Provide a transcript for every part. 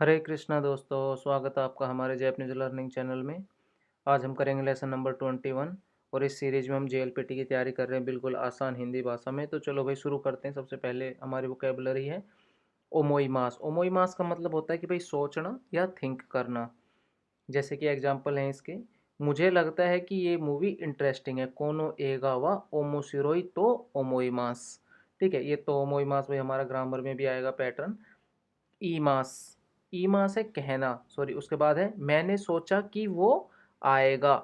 हरे कृष्णा दोस्तों, स्वागत है आपका हमारे जैपनीज लर्निंग चैनल में। आज हम करेंगे लेसन नंबर 21 और इस सीरीज में हम जेएलपीटी की तैयारी कर रहे हैं बिल्कुल आसान हिंदी भाषा में। तो चलो भाई शुरू करते हैं। सबसे पहले हमारी वोकेबलरी है ओमोइमास। ओमोइमास का मतलब होता है कि भाई सोचना या थिंक करना। जैसे कि एग्जाम्पल हैं इसके, मुझे लगता है कि ये मूवी इंटरेस्टिंग है, कोनो एगा वा ओमोसिरोई तो ओमोइमास। ठीक है, ये तो ओमोइमास भाई हमारा ग्रामर में भी आएगा पैटर्न। ईमास, ईमास है कहना, सॉरी, उसके बाद है मैंने सोचा कि वो आएगा।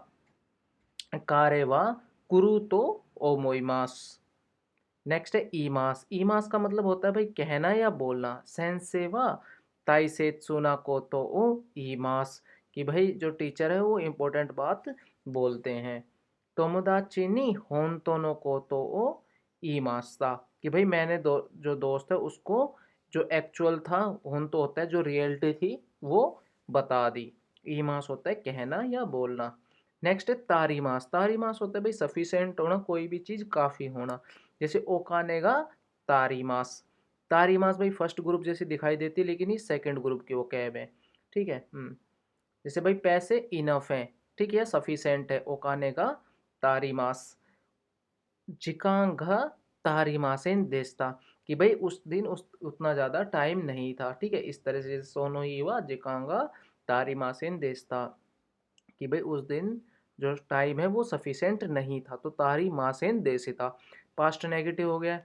कारेवा कुरु तो ओमोइमास। नेक्स्ट है ईमास। ईमास का मतलब होता है भाई कहना या बोलना। सेंसेवा ताई सेत्सुना को तो ओ ईमास, कि भाई जो टीचर है वो इम्पोर्टेंट बात बोलते हैं। तोमोदाची नी होंतोनो को तो ओ ईमास था, कि भाई मैंने जो दोस्त है उसको जो एक्चुअल था, होन तो होता है जो रियलिटी थी, वो बता दी। ईमास होता है कहना या बोलना। नेक्स्ट है तारीमास। तारीमास होता है भाई सफिशेंट होना, कोई भी चीज़ काफ़ी होना। जैसे ओकानेगा तारीमास। तारीमास भाई फर्स्ट ग्रुप जैसी दिखाई देती है, लेकिन ये सेकंड ग्रुप की वो कैब है। ठीक है। जैसे भाई पैसे इनफ हैं, ठीक है, सफिशेंट है, ओकानेगा तारीमास। जिकांग तारीमासेन देस्ता, कि भाई उस दिन उतना ज़्यादा टाइम नहीं था। ठीक है, इस तरह से सोनो ही हुआ जिकांगा तारीमासेन देस्ता, कि भाई उस दिन जो टाइम है वो सफिशेंट नहीं था, तो तारी मासेन देसी था। पास्ट नेगेटिव हो गया।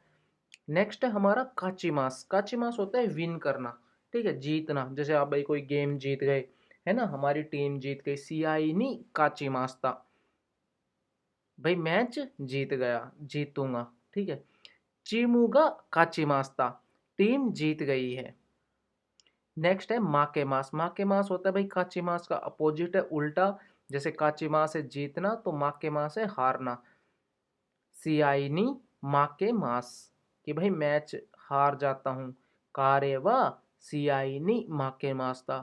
नेक्स्ट है हमारा काचिमास। काचिमास होता है विन करना, ठीक है, जीतना। जैसे आप भाई कोई गेम जीत गए, है ना, हमारी टीम जीत गई, सियाई काचिमास था, भाई मैच जीत गया, जीतूंगा। ठीक है। चीमूगा काचिमास था, टीम जीत गई है। नेक्स्ट है माके मास। माके मास होता है भाई काची मास का अपोजिट है, उल्टा। जैसे काची मास है जीतना, तो माके मास है हारना। सियाइनी माके मास, कि भाई मैच हार जाता हूँ। कारेवा सियाइनी माके मास था,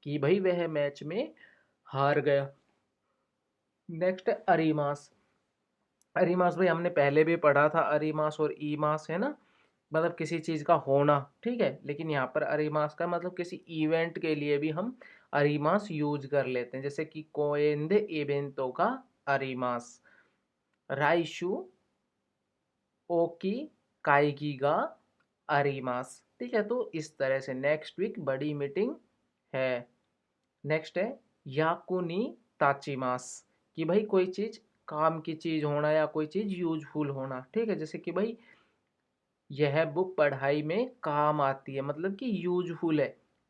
कि भाई वह मैच में हार गया। नेक्स्ट है अरीमास। अरीमास भाई हमने पहले भी पढ़ा था, अरीमास और ई मास है ना, मतलब किसी चीज़ का होना। ठीक है, लेकिन यहाँ पर अरीमास का मतलब किसी इवेंट के लिए भी हम अरीमास यूज कर लेते हैं। जैसे कि कोएंदे इवेंटों का अरीमास। राइशु ओकी काइगीगा अरीमास। ठीक है, तो इस तरह से नेक्स्ट वीक बड़ी मीटिंग है। नेक्स्ट है याकुनी ताचिमास, कि भाई कोई चीज़ काम की चीज़ होना या कोई चीज़ यूजफुल होना। ठीक है, जैसे कि भाई यह बुक पढ़ाई में काम आती है, मतलब कि यूजफुल है,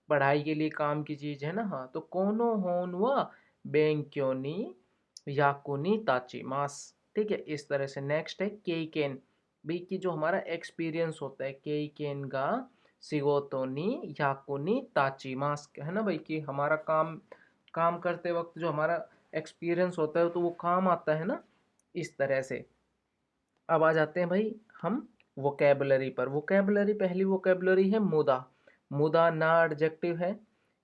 पढ़ाई के लिए काम की चीज़ है ना। हाँ, तो कोनो होन व बेंक्योनी याकुनी ताचिमास। ठीक है, इस तरह से। नेक्स्ट है केइकेन, भी कि जो हमारा एक्सपीरियंस होता है, केइकेन का सिगोतोनी याकुनी ताचिमास, है ना भाई, कि हमारा काम काम करते वक्त जो हमारा एक्सपीरियंस होता है तो वो काम आता है ना, इस तरह से। अब आ जाते हैं भाई हम वोकेबलरी पर। वोकेबलरी, पहली वोकेबलरी है मुदा। मुदा ना एडजेक्टिव है,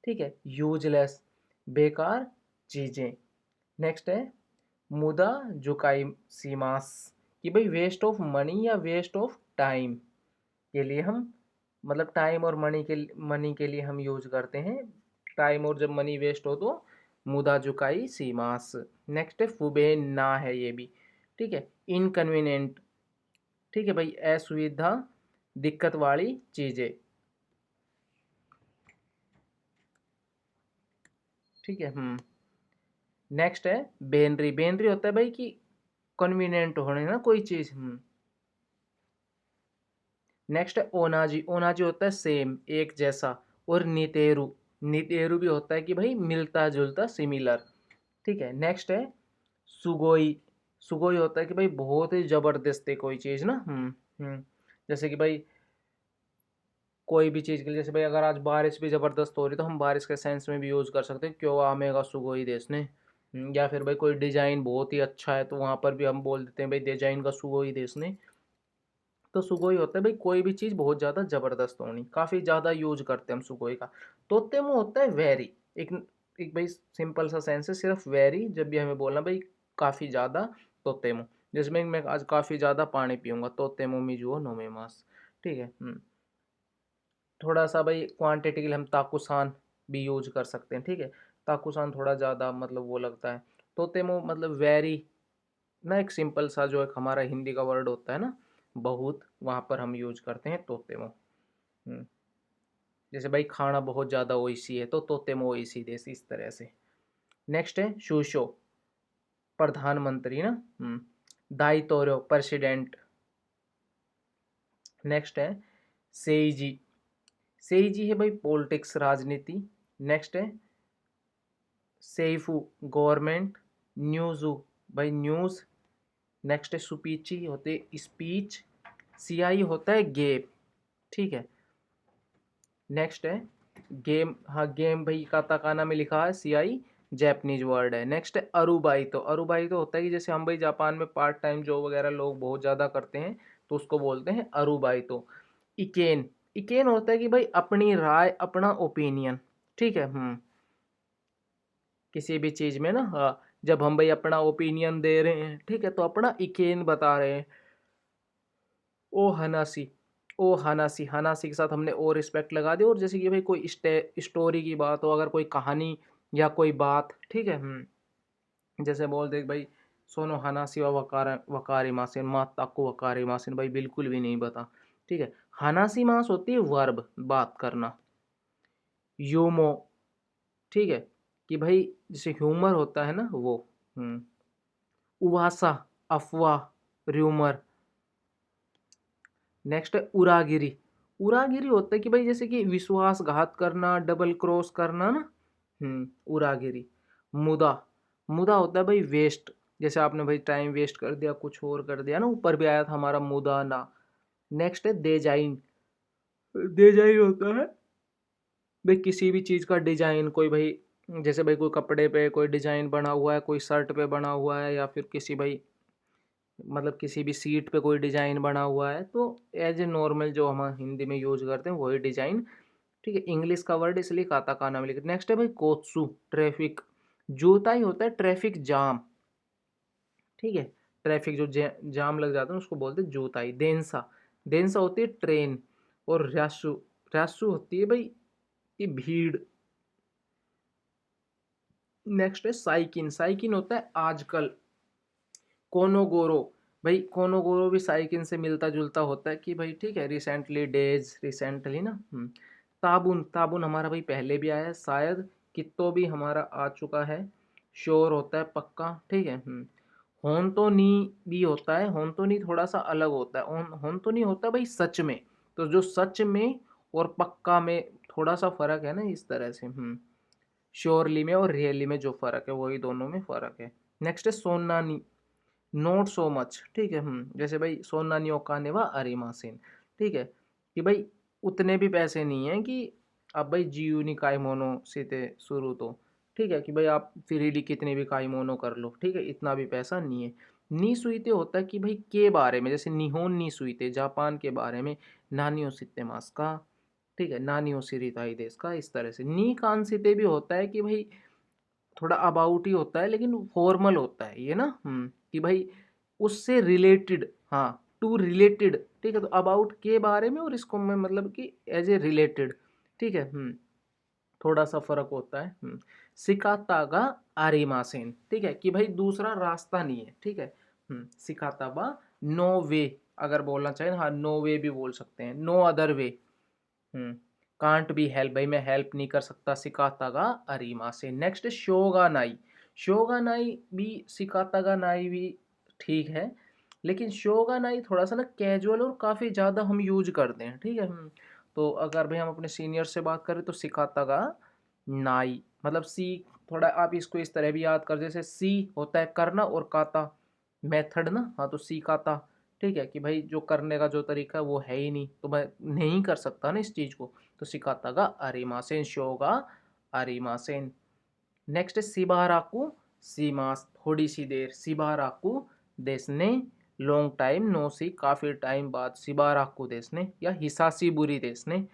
ठीक है, यूजलेस, बेकार चीज़ें। नेक्स्ट है मुदा जुकाई सीमास, कि भाई वेस्ट ऑफ मनी या वेस्ट ऑफ टाइम के लिए हम, मतलब टाइम और मनी के लिए हम यूज करते हैं। टाइम और जब मनी वेस्ट हो तो मुदा जुकाई सीमास। नेक्स्ट है फुबेन ना है ये भी, ठीक है, इनकन्वीनियंट, ठीक है भाई, असुविधा, दिक्कत वाली चीज़ें। ठीक है। नेक्स्ट है बेनरी। बेनरी होता है भाई कि कन्वीनियंट होने ना कोई चीज़। नेक्स्ट है ओनाजी। ओनाजी होता है सेम, एक जैसा। और नितेरु, नितेरु भी होता है कि भाई मिलता जुलता, सिमिलर। ठीक है। नेक्स्ट है सुगोई। सुगोई होता है कि भाई बहुत ही ज़बरदस्त है कोई चीज़ ना। जैसे कि भाई कोई भी चीज़ के लिए, जैसे भाई अगर आज बारिश भी ज़बरदस्त हो रही तो हम बारिश के सेंस में भी यूज़ कर सकते हैं, क्यों आमेगा सुगोई देश ने। या फिर भाई कोई डिज़ाइन बहुत ही अच्छा है तो वहाँ पर भी हम बोल देते हैं भाई डिजाइन का सुगोई देश ने। तो सुगोई होता है भाई कोई भी चीज़ बहुत ज़्यादा ज़बरदस्त होनी, काफ़ी ज़्यादा यूज करते हैं हम सुगोई का। तोतेमो होता है वेरी। एक एक भाई सिंपल सा सेंस है, सिर्फ वेरी जब भी हमें बोलना भाई काफ़ी ज़्यादा। तोतेमो, जिसमें मैं आज काफ़ी ज़्यादा पानी पीऊँगा, तोतेमो मिजुओ नोमेमास। ठीक है। थोड़ा सा भाई क्वांटिटी के लिए हम ताकुसान भी यूज कर सकते हैं, ठीक है। ताकुसान थोड़ा ज़्यादा मतलब वो लगता है। तोतेमो मतलब वेरी ना, एक सिंपल सा जो एक हमारा हिंदी का वर्ड होता है ना बहुत, वहाँ पर हम यूज करते हैं तोतेमो। जैसे भाई खाना बहुत ज़्यादा ओइसी है तो तोतेमो ओइसी देश, इस तरह से। नेक्स्ट है शूशो, प्रधानमंत्री ना। दाइतोरो, प्रेसिडेंट। नेक्स्ट है सेइजी, सेइजी है भाई पॉलिटिक्स, राजनीति। नेक्स्ट है सेइफू, गवर्नमेंट। न्यूज़ू भाई न्यूज़। नेक्स्ट है सुपीची, होते स्पीच। सीआई होता है गेम, ठीक है। नेक्स्ट है गेम, हाँ गेम भाई काताकाना में लिखा है, सीआई जैपनीज वर्ड है। नेक्स्ट है अरुबाइतो, अरुबाइतो होता है कि जैसे हम भाई जापान में पार्ट टाइम जॉब वगैरह लोग बहुत ज़्यादा करते हैं तो उसको बोलते हैं अरुबाइतो। इकेन, इकेन होता है कि भाई अपनी राय, अपना ओपिनियन, ठीक है। किसी भी चीज़ में ना, हाँ, जब हम भाई अपना ओपिनियन दे रहे हैं, ठीक है, तो अपना इकेन बता रहे हैं। ओ हनासी, ओ हनासी, हनासी के साथ हमने ओ रिस्पेक्ट लगा दी। और जैसे कि भाई कोई स्टोरी की बात हो, अगर कोई कहानी या कोई बात, ठीक है, जैसे बोल दे भाई सोनो हनासी व वकारी मासिन, मात ताको वकारी मासिन, भाई बिल्कुल भी नहीं बता, ठीक है। हनासी मास होती है वर्ब, बात करना। यूमो, ठीक है, कि भाई जैसे ह्यूमर होता है ना वो। उवासा, अफवाह, र्यूमर। नेक्स्ट है उरागिरी, उरागिरी होता है कि भाई जैसे कि विश्वासघात करना, डबल क्रॉस करना ना। उरागिरी। मुदा, मुदा होता है भाई वेस्ट, जैसे आपने भाई टाइम वेस्ट कर दिया, कुछ और कर दिया ना, ऊपर भी आया था हमारा मुदा ना। नेक्स्ट है देजाइन, देजाइन होता है भाई किसी भी चीज़ का डिजाइन, कोई भाई जैसे भाई कोई कपड़े पे कोई डिजाइन बना हुआ है, कोई शर्ट पे बना हुआ है, या फिर किसी भाई मतलब किसी भी सीट पे कोई डिजाइन बना हुआ है, तो एज ए नॉर्मल जो हम हिंदी में यूज करते हैं वही डिजाइन, ठीक है। इंग्लिश का वर्ड इसलिए काताकाना में लिखते। नेक्स्ट है भाई कोत्सु, ट्रैफिक। जूता ही होता है ट्रैफिक जाम, ठीक है। ट्रैफिक जो जाम लग जाता है उसको बोलते हैं जूताई। देनसा, देनसा होती है ट्रेन। और रस्सु, रस्सु होती है भाई ये भीड़। नेक्स्ट है साइकिन, साइकिन होता है आजकल। कोनोगोरो, भाई कोनोगोरो भी साइकिन से मिलता जुलता होता है कि भाई ठीक है, रिसेंटली डेज, रिसेंटली ना। ताबुन, ताबुन हमारा भाई पहले भी आया है शायद, कितो भी हमारा आ चुका है। श्योर होता है पक्का, ठीक है। होंतोनी भी होता है, होंतोनी थोड़ा सा अलग होता है। होंतोनी होता है भाई सच में, तो जो सच में और पक्का में थोड़ा सा फर्क है ना, इस तरह से। श्योरली में और रियली में जो फर्क है वही दोनों में फर्क है। नेक्स्ट है सोनानी, नॉट सो मच, ठीक है। जैसे भाई सोनानी ओकाने वा अरिमासिन, ठीक है, कि भाई उतने भी पैसे नहीं हैं कि अब भाई जियो नी काइमोनो सीते शुरू तो, ठीक है, कि भाई आप फ्रीली कितने भी काइमोनो कर लो, ठीक है, इतना भी पैसा नहीं है। नी सुईते होता है कि भाई के बारे में, जैसे निहोन नी सुईते जापान के बारे में, नानियो सित्तेमास का, ठीक है, नानियो सिरिताई देश का, इस तरह से। नी कांसिते भी होता है कि भाई थोड़ा अबाउट ही होता है लेकिन फॉर्मल होता है ये ना। कि भाई उससे रिलेटेड, हाँ, टू रिलेटेड, ठीक है। तो अबाउट के बारे में और इसको मैं मतलब कि एज ए रिलेटेड, ठीक है। थोड़ा सा फर्क होता है। सिकातागा आरिमासेन, ठीक है, कि भाई दूसरा रास्ता नहीं है, ठीक है। सिकाताबा नो वे, अगर बोलना चाहे हाँ नो वे भी बोल सकते हैं, no other way. Can't be help, भाई मैं हेल्प नहीं कर सकता, सिकातागा अरीमा से। नेक्स्ट शोगा नाई, शोगा नाई भी सिकातागा नाई भी ठीक है, लेकिन शोगा नाई थोड़ा सा ना कैजुअल और काफ़ी ज़्यादा हम यूज करते हैं, ठीक है। तो अगर भाई हम अपने सीनियर से बात करें तो सिकातागा नाई मतलब सी, थोड़ा आप इसको इस तरह भी याद कर, जैसे सी होता है करना और काता मेथड ना, हाँ, तो सी काता, ठीक है, कि भाई जो करने का जो तरीका है वो है ही नहीं, तो मैं नहीं कर सकता ना इस चीज़ को, तो सिकातागा अरिमासेन, शोगा अरिमासेन। नेक्स्ट है शिबाराकू, सीमास, थोड़ी सी देर, शिबाराकू देसने, लॉन्ग टाइम नो सी, काफ़ी टाइम बाद, शिबाराकू देसने। या हिसासी बुरी देसने,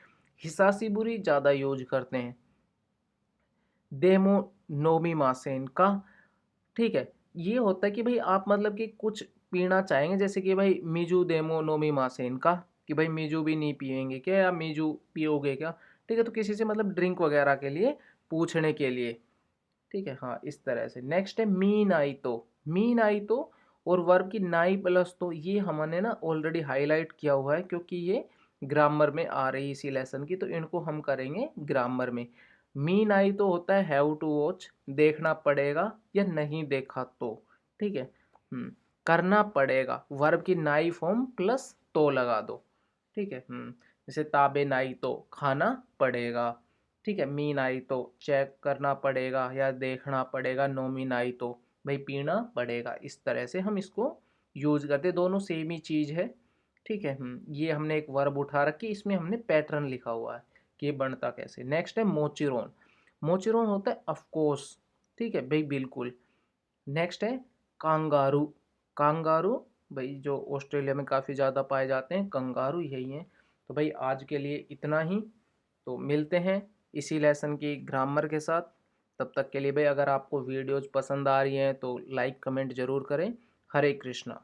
हिसासी बुरी ज़्यादा यूज करते हैं। देमो नोमी मासेन का, ठीक है, ये होता है कि भाई आप मतलब कि कुछ पीना चाहेंगे, जैसे कि भाई मिजू देमो नोमी मासेन का, कि भाई मीजू भी नहीं पियेंगे क्या, या मीजू पियोगे क्या, ठीक है, तो किसी से मतलब ड्रिंक वगैरह के लिए पूछने के लिए, ठीक है। हाँ, इस तरह से। नेक्स्ट है मी नाई तो। मी नाई तो और वर्ब की नाई प्लस तो, ये हमने ना ऑलरेडी हाईलाइट किया हुआ है क्योंकि ये ग्रामर में आ रही इसी लेसन की, तो इनको हम करेंगे ग्रामर में। मी नाई तो होता है हैव टू वॉच, देखना पड़ेगा या नहीं देखा तो, ठीक है। करना पड़ेगा, वर्ब की नाई फॉर्म प्लस तो लगा दो, ठीक है। जैसे ताबे नाई तो खाना पड़ेगा, ठीक है। मीन आई तो चेक करना पड़ेगा या देखना पड़ेगा, नो मीन आई तो भाई पीना पड़ेगा। इस तरह से हम इसको यूज करते, दोनों सेम ही चीज है, ठीक है। ये हमने एक वर्ब उठा रखी, इसमें हमने पैटर्न लिखा हुआ है कि ये बनता कैसे। नेक्स्ट है मोचिरोन। मोचिरोन होता है ऑफकोर्स, ठीक है भाई, बिल्कुल। नेक्स्ट है कांगारू। कांगारू भाई जो ऑस्ट्रेलिया में काफ़ी ज़्यादा पाए जाते हैं, कंगारू यही हैं। तो भाई आज के लिए इतना ही, तो मिलते हैं इसी लेसन की ग्रामर के साथ। तब तक के लिए भाई अगर आपको वीडियोज़ पसंद आ रही हैं तो लाइक कमेंट ज़रूर करें। हरे कृष्णा।